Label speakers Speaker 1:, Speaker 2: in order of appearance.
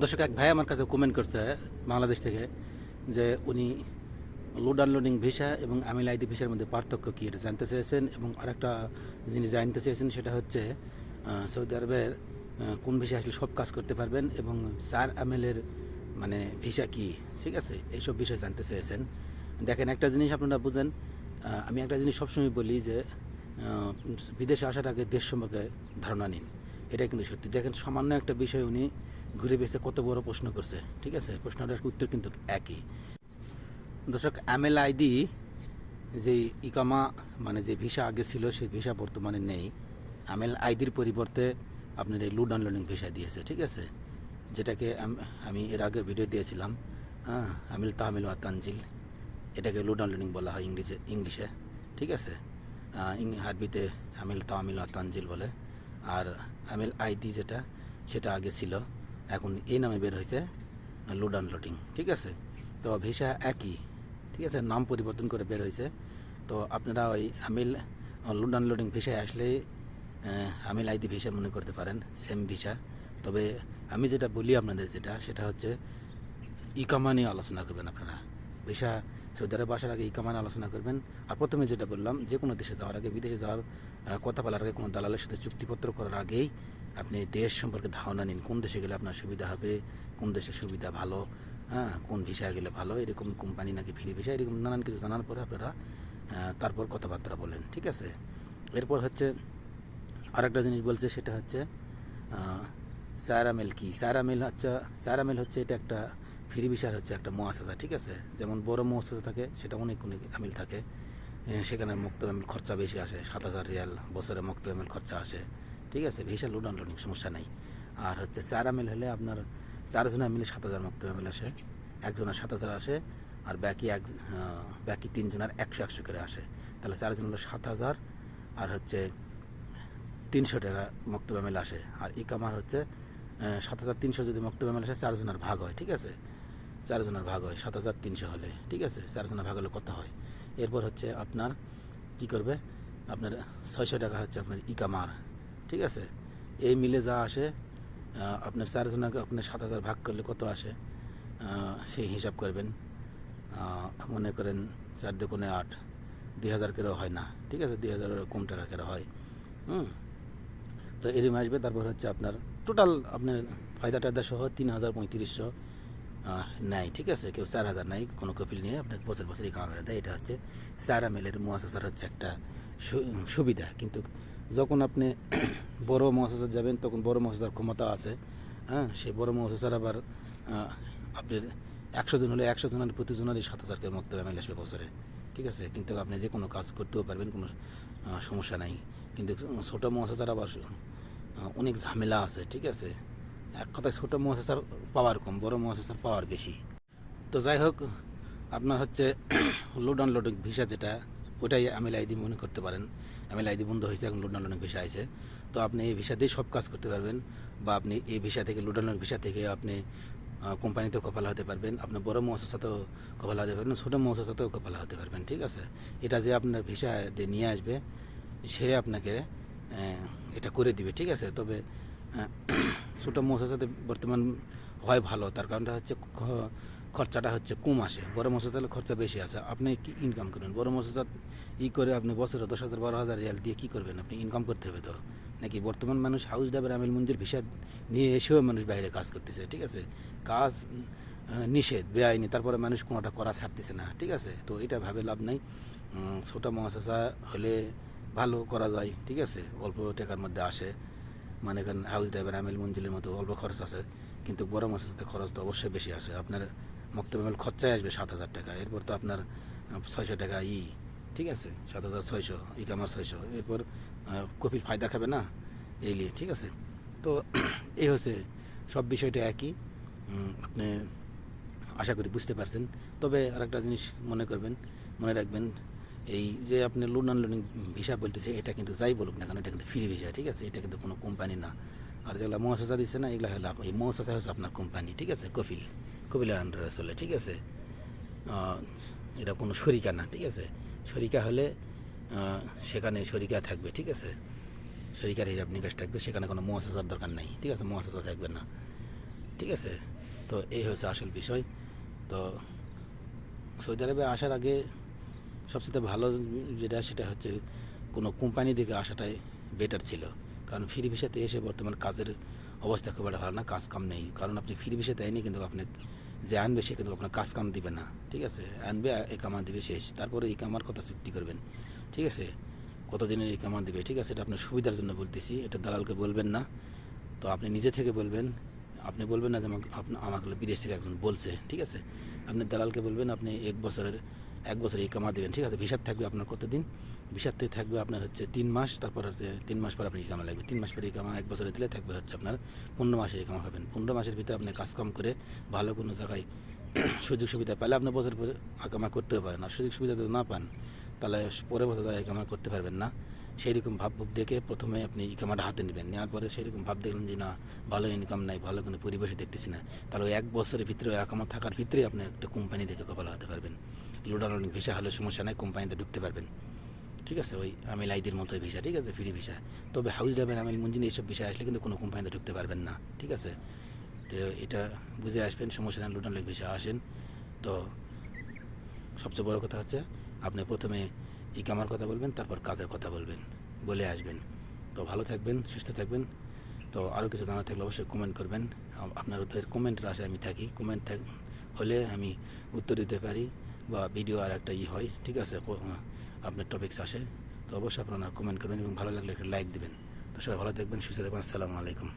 Speaker 1: দর্শক এক ভাই আমার কাছে কমেন্ট করছে বাংলাদেশ থেকে যে উনি লোড আনলোডিং ভিসা এবং আমিল আইডি ভিসার মধ্যে পার্থক্য কী এটা জানতে চেয়েছেন, এবং আরেকটা জিনিস জানতে চেয়েছেন সেটা হচ্ছে সৌদি আরবের কোন ভিসা আসলে সব কাজ করতে পারবেন এবং চার আমেলের মানে ভিসা কী, ঠিক আছে, এইসব বিষয় জানতে চেয়েছেন। দেখেন একটা জিনিস আপনারা বুঝেন, আমি একটা জিনিস সবসময় বলি যে বিদেশে আসার আগে দেশ সম্পর্কে ধারণা নিন। এটা কিন্তু সত্যি। দেখেন সামান্য একটা বিষয় উনি ঘুরে বেছে কত বড় প্রশ্ন করছে, ঠিক আছে, প্রশ্নটার উত্তর কিন্তু একই। দর্শক আমেল আইডি যে ইকামা মানে যে ভিসা আগে ছিল সেই ভিসা বর্তমানে নেই। আমেল আইডির পরিবর্তে আপনার এই লুড আনলোডিং ভিসা দিয়েছে, ঠিক আছে, যেটাকে আমি এর আগে ভিডিও দিয়েছিলাম। আমিল তাহমিল ওয়া তানজিল, এটাকে লুড আনলোডিং বলা হয় ইংলিশে, ঠিক আছে। আরবিতে আমিল তাহমিল ওয়া তানজিল বলে। আর আমেল আইডি যেটা সেটা আগে ছিল, এখন এই নামে বের হয়েছে লোড আনলোডিং, ঠিক আছে। তো ভিসা একই, ঠিক আছে, নাম পরিবর্তন করে বের হয়েছে। তো আপনারা ওই আমিল লোড আনলোডিং ভিসায় আসলে আমিল আইডি ভিসা মনে করতে পারেন, সেম ভিসা। তবে আমি যেটা বলি আপনাদের সেটা হচ্ছে ইকামা নিয়ে আলোচনা করবেন আপনারা। ভিসা সৌদি আরবে আসার আগে ইকামা নিয়ে আলোচনা করবেন। আর প্রথমে যেটা বললাম, যে কোনো দেশে যাওয়ার আগে, বিদেশে যাওয়ার কথা বলার আগে, কোনো দালালের সাথে চুক্তিপত্র করার আগেই আপনি দেশ সম্পর্কে ধারণা নিন, কোন দেশে গেলে আপনার সুবিধা হবে, কোন দেশে সুবিধা ভালো, কোন ভিসায় গেলে ভালো, এরকম কোম্পানি নাকি ফ্রি ভিসা, এরকম নানান কিছু জানার পরে আপনারা তারপর কথাবার্তা বলেন, ঠিক আছে। এরপর হচ্ছে আরেকটা জিনিস বলছে, সেটা হচ্ছে সারামেল কি। সারামেল হচ্ছে এটা একটা ফ্রি ভিসার হচ্ছে একটা মুআসাসা, ঠিক আছে। যেমন বড় মুআসাসা থাকে সেটা অনেক আমিল থাকে, সেখানে মুক্ত আমিল খরচা বেশি আসে, 7,000 রিয়াল বছরে মুক্ত আমিল খরচা আসে, ঠিক আছে। ভিসা লোড আনলোডিং সমস্যা নাই। আর হচ্ছে চার আমিল হলে আপনার 4 জনের মিলে 7,000 মুক্ত আমিল আসে, একজনের 7,000 আসে, আর বাকি 3 জনের 100 করে আসে। তাহলে 4 জন হলো 7,000, আর হচ্ছে 300 টাকা মক্তব আমেল আসে। আর ইকামার হচ্ছে 7,300 যদি মক্তব আমেল আসে, 4 জনের ভাগ হয়, ঠিক আছে। 4 জনের ভাগ হয় 7,300 হলে, ঠিক আছে। 4 জনের ভাগ হলে কত হয়। এরপর হচ্ছে আপনার কি করবে, আপনার 600 টাকা হচ্ছে আপনার ইকামার, ঠিক আছে। এই মিলে যা আসে আপনার 4 জনকে আপনার 7,000 ভাগ করলে কত আসে সেই হিসাব করবেন। মনে করেন 4 দুগুণে 8, 2,000 কেরও হয় না, ঠিক আছে, 2,000 কম টাকা কেরো হয়। তো এরম আসবে। তারপর হচ্ছে আপনার টোটাল আপনার ফায়দা টায়দা সহ 3,3500 নেয়, ঠিক আছে। কেউ 4,000 নাই, কোনো কপিল নিয়ে আপনাকে বছর বছরই কামা বেড়ে দেয়। এটা হচ্ছে সারামেলের মুআসাসার হচ্ছে একটা সুবিধা। কিন্তু যখন আপনি বড় মুআসাসার যাবেন, তখন বড় মুআসাসার ক্ষমতা আছে, সেই বড় মুআসাসার আবার আপনার 100 জন হলে 100 জনের প্রতি জনেরই 7,000 করে মুক্ত আমিল আসবে বছরে, ঠিক আছে। কিন্তু আপনি যে কোনো কাজ করতেও পারবেন, কোনো সমস্যা নাই। কিন্তু ছোটো মুআসাসার আবার অনেক ঝামেলা আছে, ঠিক আছে। এক কথায় ছোটো মুআসাসার পাওয়ার কম, বড় মুআসাসার পাওয়ার বেশি। তো যাই হোক, আপনার হচ্ছে লোড আনলোডিং ভিসা যেটা, ওটাই আমিল আইডি মনে করতে পারেন। আমিল আইডি বন্ধ হয়েছে, এখন লোড আনলোডিং ভিসা আছে। তো আপনি এই ভিসা দিয়ে সব কাজ করতে পারবেন, বা আপনি এই ভিসা থেকে, লোড আনলোডিং ভিসা থেকে আপনি কোম্পানিতেও কপালা হতে পারবেন, আপনার বড় মুআসাসাতেও কপালা হতে পারবেন, ছোটো মুআসাসাতেও কপালা হতে পারবেন, ঠিক আছে। এটা যে আপনার ভিসা দিয়ে নিয়ে আসবে, সে আপনাকে এটা করে দিবে, ঠিক আছে। তবে ছোটো মুআসাসাতে বর্তমান হয় ভালো, তার কারণটা হচ্ছে খরচাটা হচ্ছে কম আসে। বড় মুআসাসাতে খরচা বেশি আসে। আপনি কি ইনকাম করবেন বড় মুআসাসাত করে আপনি বছরে 10,000 12,000 রিয়াল দিয়ে কী করবেন, আপনি ইনকাম করতে হবে তো নাকি। বর্তমান মানুষ হাউস ড্রাইভার আমিল মঞ্জিল ভিসা নিয়ে এসেও মানুষ বাইরে কাজ করতেছে, ঠিক আছে। কাজ নিষেধ, বেআইনি, তারপরে মানুষ কোনোটা করা ছাড়তেছে না, ঠিক আছে। তো এটা ভাবে লাভ নাই। ছোটো মুআসাসা হলে ভালো করা যায়, ঠিক আছে, অল্প টাকার মধ্যে আসে। মানে করেন হাউস ড্রাইভার আমিল মঞ্জিলের মতো অল্প খরচ আছে, কিন্তু বড় মুআসাসাতে খরচ তো অবশ্যই বেশি আসে। আপনার মক্তব আমিল খরচায় আসবে 7,000 টাকা, এরপর তো আপনার 600 টাকা ঠিক আছে, 7,600 ইকামার 600, এরপর কপিল ফায়দা খাবে না এই নিয়ে, ঠিক আছে। তো এই হচ্ছে সব বিষয়টা একই। আপনি আশা করি বুঝতে পারছেন। তবে আরেকটা জিনিস মনে রাখবেন, এই যে আপনি লোড আনলোডিং ভিসা বলতেছে, এটা কিন্তু যাই বলুক না কেন, এটা কিন্তু ফ্রি ভিসা, ঠিক আছে। এটা কিন্তু কোনো কোম্পানি না। আর যেগুলো মুআসাসা দিচ্ছে না, এগুলো হলো এই মুআসাসা হচ্ছে আপনার কোম্পানি, ঠিক আছে। কপিলের আন্ডারে চলে, ঠিক আছে। এটা কোনো শরিকা না, ঠিক আছে। শরিকা হলে সেখানে শরিকা থাকবে, ঠিক আছে, শরিকার হিসাব নিকাশ থাকবে, সেখানে কোনো মুআসাসার দরকার নাই, ঠিক আছে, মুআসাসা থাকবে না। ঠিক আছে। তো এই হচ্ছে আসল বিষয়। তো সৌদি আরবে আসার আগে সবচেয়ে ভালো যেটা সেটা হচ্ছে কোনো কোম্পানি থেকে আসাটাই বেটার ছিল। কারণ ফ্রি ভিসাতে এসে বর্তমান কাজের অবস্থা খুব একটা ভালো না, কাজ কাম নেই। কারণ আপনি ফ্রি ভিসাতে আইনি কিন্তু আপনি যে আনবে সে কিন্তু আপনার কাজ কাম দিবে না, ঠিক আছে। আনবে একামা দিবে শেষ, তারপরে ইকামার কথা চুক্তি করবেন, ঠিক আছে। কতদিনের ইকামা দিবে, ঠিক আছে, এটা আপনার সুবিধার জন্য বলতেছি, এটা দালালকে বলবেন না। তো আপনি নিজে থেকে বলবেন, আপনি বলবেন না যে আমাকে বিদেশ থেকে একজন বলছে, ঠিক আছে। আপনি দালালকে বলবেন আপনি 1 বছরের ইকামা দেবেন, ঠিক আছে। ভিসার থাকবে আপনার কতদিন, ভিসার থেকে থাকবে আপনার হচ্ছে 3 মাস, তারপর হচ্ছে 3 মাস পর আপনি ইকামা লাগবে, 3 মাস পরে ইকামা 1 বছরে দিলে থাকবে হচ্ছে আপনার 15 মাসের ইকামা পাবেন। 15 মাসের ভিতরে আপনি কাজকাম করে ভালো কোনো জায়গায় সুযোগ সুবিধা পেলে আপনি বছর পরে ইকামা করতেও পারেন। আর সুযোগ সুবিধা যদি না পান তাহলে পরের বছর তারা ইকামা করতে পারবেন না। সেই রকম ভাব দেখে প্রথমে আপনি ইকামাটা হাতে নেবেন, নেওয়ার পরে সেই রকম ভাব দেখলেন যে না ভালো ইনকাম নাই, ভালো কোনো পরিবেশে দেখতেছি না, তাহলে ওই 1 বছরের ভিতরে ইকামা থাকার ভিতরে আপনি একটা কোম্পানি থেকে কপাল হতে পারবেন। লোডার লোডিং ভিসা হলে সমস্যা নাই, কোম্পানিতে ঢুকতে পারবেন, ঠিক আছে। ওই আমিল আইদির মতোই ভিসা, ঠিক আছে, ফ্রি ভিসা। তবে হাউস যাবেন আমিল মুঞ্জিন এইসব বিষয় আসলে কিন্তু কোনো কোম্পানিতে ঢুকতে পারবেন না, ঠিক আছে। তো এটা বুঝে আসবেন, সমস্যা নেই, লোডার লোডিং ভিসা আসেন। তো সবচেয়ে বড় কথা হচ্ছে আপনি প্রথমে ইকামার কথা বলবেন, তারপর কাজের কথা বলবেন, বলে আসবেন। তো ভালো থাকবেন, সুস্থ থাকবেন। তো আরও কিছু জানা থাকলে অবশ্যই কমেন্ট করবেন। আপনার ওদের কমেন্টের আশায় আমি থাকি, কমেন্ট হলে আমি উত্তর দিতে পারি বা ভিডিও আর একটা হয়, ঠিক আছে, আপনার টপিকস আসে। তো অবশ্যই আপনারা কমেন্ট করবেন এবং ভালো লাগলে একটা লাইক দিবেন। তো সবাই ভালো থাকবেন, সুস্থ থাকবেন। আসসালামু আলাইকুম।